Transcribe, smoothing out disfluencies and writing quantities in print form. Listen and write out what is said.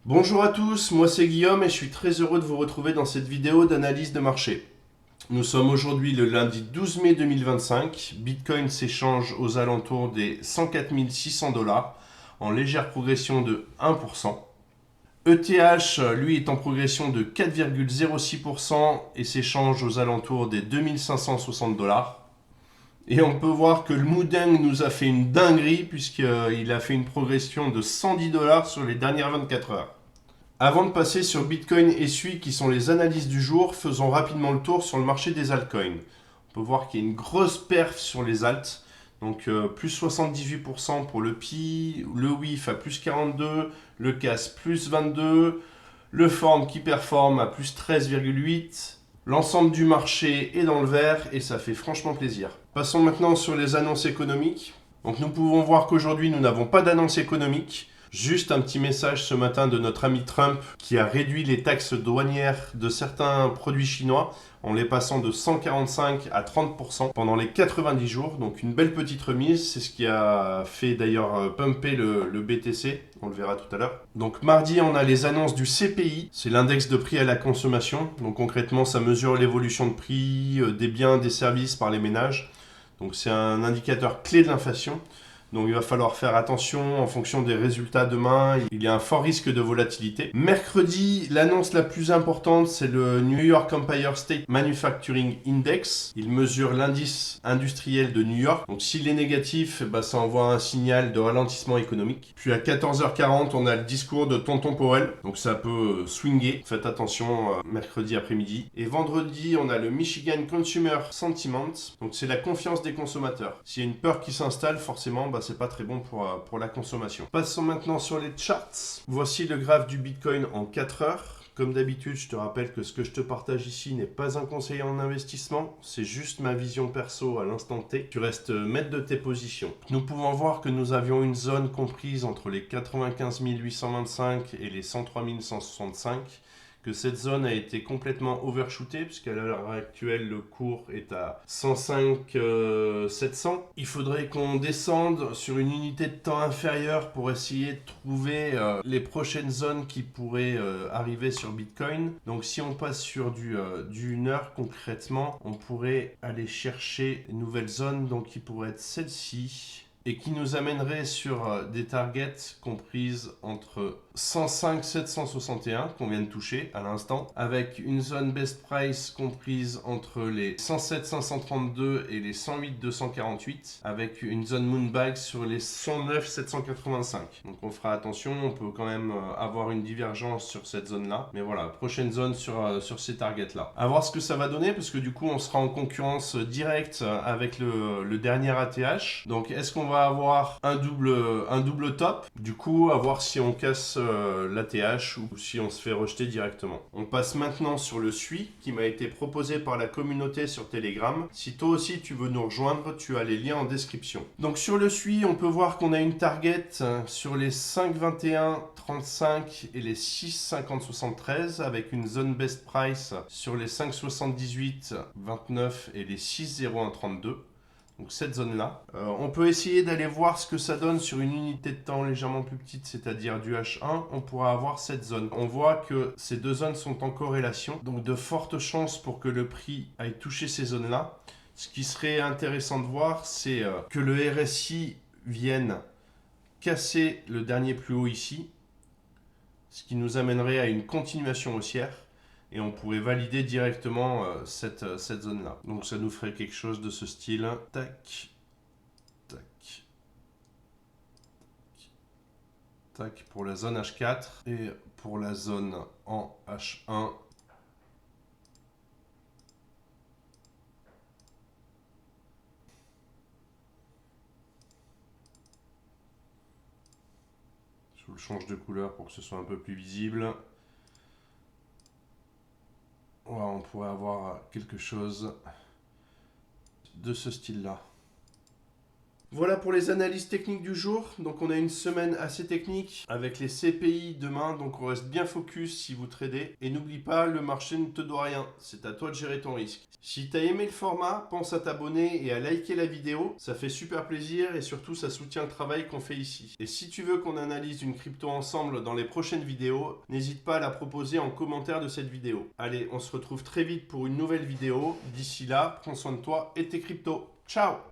Bonjour à tous, moi c'est Guillaume et je suis très heureux de vous retrouver dans cette vidéo d'analyse de marché. Nous sommes aujourd'hui le lundi 12 mai 2025. Bitcoin s'échange aux alentours des 104 600 dollars en légère progression de 1%. ETH, lui, est en progression de 4,06% et s'échange aux alentours des 2560 dollars. Et on peut voir que le Moudeng nous a fait une dinguerie puisqu'il a fait une progression de 110 dollars sur les dernières 24 heures. Avant de passer sur Bitcoin et SUI qui sont les analyses du jour, faisons rapidement le tour sur le marché des altcoins. On peut voir qu'il y a une grosse perf sur les alts. Donc plus 78% pour le Pi, le WIF à plus 42, le CAS plus 22, le Form qui performe à plus 13,8. L'ensemble du marché est dans le vert et ça fait franchement plaisir. Passons maintenant sur les annonces économiques. Donc nous pouvons voir qu'aujourd'hui nous n'avons pas d'annonce économique. Juste un petit message ce matin de notre ami Trump qui a réduit les taxes douanières de certains produits chinois en les passant de 145 à 30% pendant les 90 jours. Donc une belle petite remise, c'est ce qui a fait d'ailleurs pumper le BTC, on le verra tout à l'heure. Donc mardi, on a les annonces du CPI, c'est l'index de prix à la consommation. Donc concrètement, ça mesure l'évolution de prix des biens, des services par les ménages. Donc c'est un indicateur clé de l'inflation. Donc il va falloir faire attention en fonction des résultats demain. Il y a un fort risque de volatilité. Mercredi, l'annonce la plus importante, c'est le New York Empire State Manufacturing Index. Il mesure l'indice industriel de New York. Donc s'il est négatif, ça envoie un signal de ralentissement économique. Puis à 14h40, on a le discours de Tonton Powell. Donc ça peut swinguer. Faites attention mercredi après-midi. Et vendredi, on a le Michigan Consumer Sentiment. Donc c'est la confiance des consommateurs. S'il y a une peur qui s'installe, forcément, c'est pas très bon pour la consommation. Passons maintenant sur les charts. Voici le graphe du Bitcoin en 4 heures. Comme d'habitude, je te rappelle que ce que je te partage ici n'est pas un conseil en investissement, c'est juste ma vision perso à l'instant T. Tu restes maître de tes positions. Nous pouvons voir que nous avions une zone comprise entre les 95 825 et les 103 165. Que cette zone a été complètement overshootée, puisqu'à l'heure actuelle, le cours est à 105 700. Il faudrait qu'on descende sur une unité de temps inférieure pour essayer de trouver les prochaines zones qui pourraient arriver sur Bitcoin. Donc si on passe sur du 1 heure concrètement, on pourrait aller chercher une nouvelle zone, donc qui pourrait être celle-ci et qui nous amènerait sur des targets comprises entre 105 761 qu'on vient de toucher à l'instant, avec une zone best price comprise entre les 107 532 et les 108 248, avec une zone moonbag sur les 109 785. Donc on fera attention, on peut quand même avoir une divergence sur cette zone là, mais voilà, prochaine zone sur ces targets là. À voir ce que ça va donner, parce que du coup on sera en concurrence directe avec le dernier ATH. Donc est-ce qu'on va avoir un double top? Du coup, à voir si on casse l'ATH ou si on se fait rejeter directement. On passe maintenant sur le SUI qui m'a été proposé par la communauté sur Telegram. Si toi aussi tu veux nous rejoindre, tu as les liens en description. Donc sur le SUI, on peut voir qu'on a une target sur les 5,21 35 et les 6,50 73 avec une zone best price sur les 5,78 29 et les 6,01 32. Donc cette zone-là. On peut essayer d'aller voir ce que ça donne sur une unité de temps légèrement plus petite, c'est-à-dire du H1. On pourra avoir cette zone. On voit que ces deux zones sont en corrélation, donc de fortes chances pour que le prix aille toucher ces zones-là. Ce qui serait intéressant de voir, c'est que le RSI vienne casser le dernier plus haut ici, ce qui nous amènerait à une continuation haussière. Et on pourrait valider directement cette zone-là. Donc ça nous ferait quelque chose de ce style. Tac, tac, tac pour la zone H4. Et pour la zone en H1. Je le change de couleur pour que ce soit un peu plus visible. Voilà, on pourrait avoir quelque chose de ce style-là. Voilà pour les analyses techniques du jour. Donc on a une semaine assez technique avec les CPI demain, donc on reste bien focus si vous tradez. Et n'oublie pas, le marché ne te doit rien, c'est à toi de gérer ton risque. Si tu as aimé le format, pense à t'abonner et à liker la vidéo, ça fait super plaisir et surtout ça soutient le travail qu'on fait ici. Et si tu veux qu'on analyse une crypto ensemble dans les prochaines vidéos, n'hésite pas à la proposer en commentaire de cette vidéo. Allez, on se retrouve très vite pour une nouvelle vidéo. D'ici là, prends soin de toi et tes cryptos. Ciao!